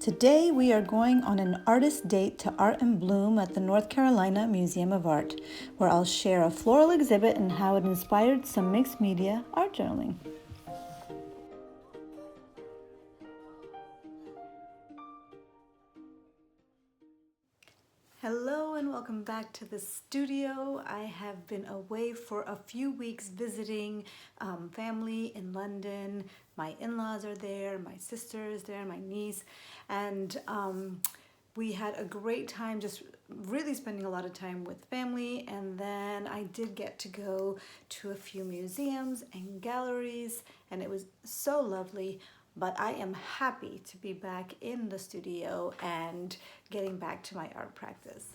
Today we are going on an artist date to Art in Bloom at the North Carolina Museum of Art, where I'll share a floral exhibit and how it inspired some mixed media art journaling. Hello and welcome back to the studio. I have been away for a few weeks visiting family in London. My in-laws are there, my sister is there, my niece, and we had a great time just really spending a lot of time with family. And then I did get to go to a few museums and galleries, and it was so lovely. But I am happy to be back in the studio and getting back to my art practice.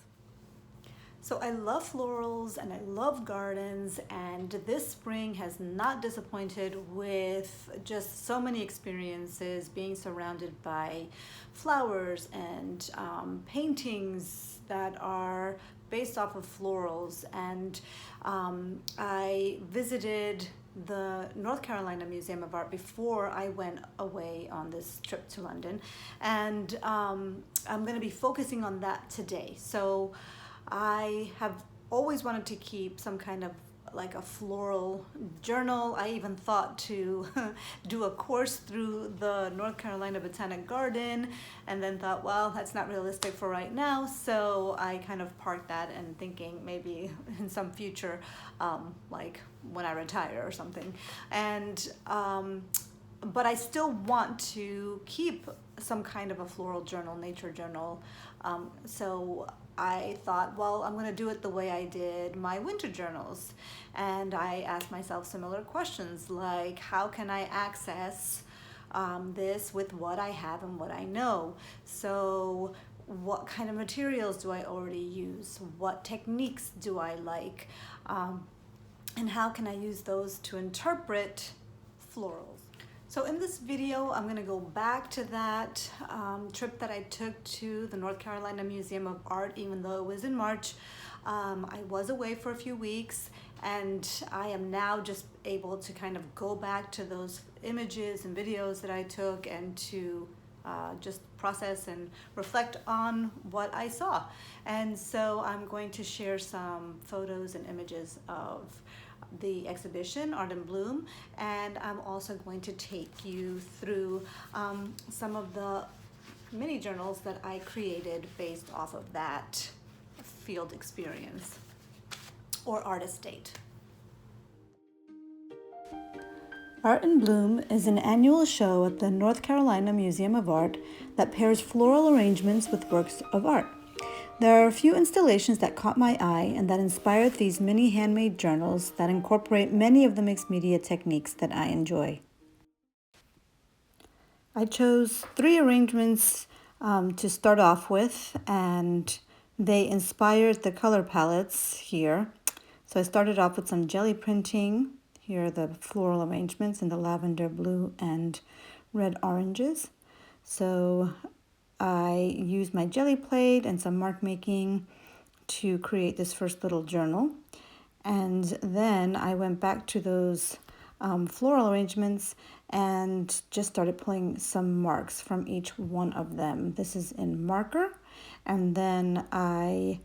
So I love florals and I love gardens, and this spring has not disappointed with just so many experiences, being surrounded by flowers and paintings that are based off of florals. And I visited the North Carolina Museum of Art before I went away on this trip to London, and I'm going to be focusing on that today. So I have always wanted to keep some kind of like a floral journal. I even thought to do a course through the North Carolina Botanic Garden, and then thought, well, that's not realistic for right now. So I kind of parked that and thinking maybe in some future, like when I retire or something. And but I still want to keep some kind of a floral journal, nature journal. So I thought, well, I'm going to do it the way I did my winter journals. And I asked myself similar questions like, how can I access this with what I have and what I know? So what kind of materials do I already use? What techniques do I like? And how can I use those to interpret florals? So in this video, I'm going to go back to that trip that I took to the North Carolina Museum of Art, even though it was in March. I was away for a few weeks, and I am now just able to kind of go back to those images and videos that I took and to just process and reflect on what I saw. And so I'm going to share some photos and images of the exhibition Art in Bloom, and I'm also going to take you through some of the mini journals that I created based off of that field experience or artist date. Art in Bloom is an annual show at the North Carolina Museum of Art that pairs floral arrangements with works of art. There are a few installations that caught my eye and that inspired these mini handmade journals that incorporate many of the mixed media techniques that I enjoy. I chose 3 arrangements to start off with, and they inspired the color palettes here. So I started off with some jelly printing. Here are the floral arrangements in the lavender, blue, and red oranges. So I used my jelly plate and some mark making to create this first little journal. And then I went back to those floral arrangements and just started pulling some marks from each one of them. This is in marker. And then I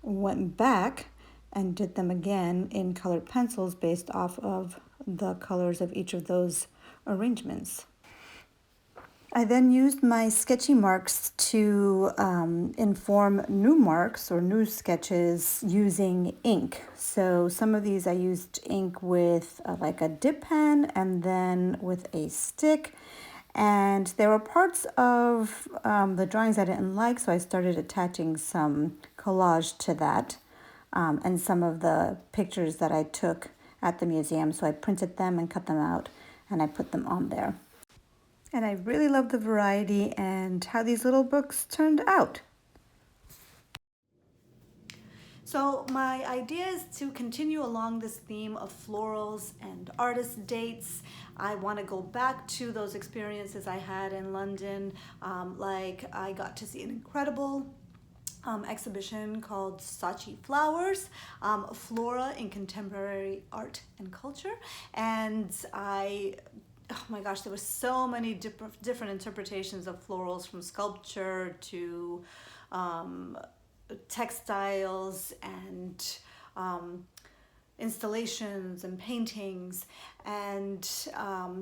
went back and did them again in colored pencils based off of the colors of each of those arrangements. I then used my sketchy marks to inform new marks or new sketches using ink. So some of these I used ink with like a dip pen and then with a stick. And there were parts of the drawings I didn't like, so I started attaching some collage to that and some of the pictures that I took at the museum. So I printed them and cut them out and I put them on there. And I really love the variety and how these little books turned out. So my idea is to continue along this theme of florals and artist dates. I want to go back to those experiences I had in London. Like I got to see an incredible exhibition called Saatchi Flowers, Flora in Contemporary Art and Culture. And I oh my gosh, there were so many different interpretations of florals, from sculpture to textiles and installations and paintings, and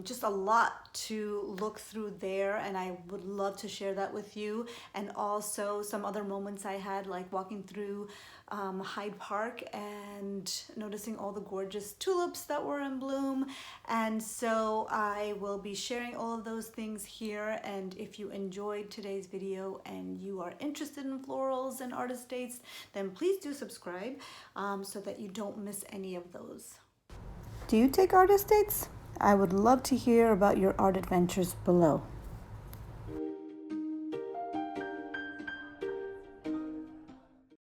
just a lot to look through there, and I would love to share that with you. And also some other moments I had, like walking through Hyde Park and noticing all the gorgeous tulips that were in bloom. And so I will be sharing all of those things here, and if you enjoyed today's video and you are interested in florals and artist dates, then please do subscribe so that you don't miss any of those. Do you take artist dates? I would love to hear about your art adventures below.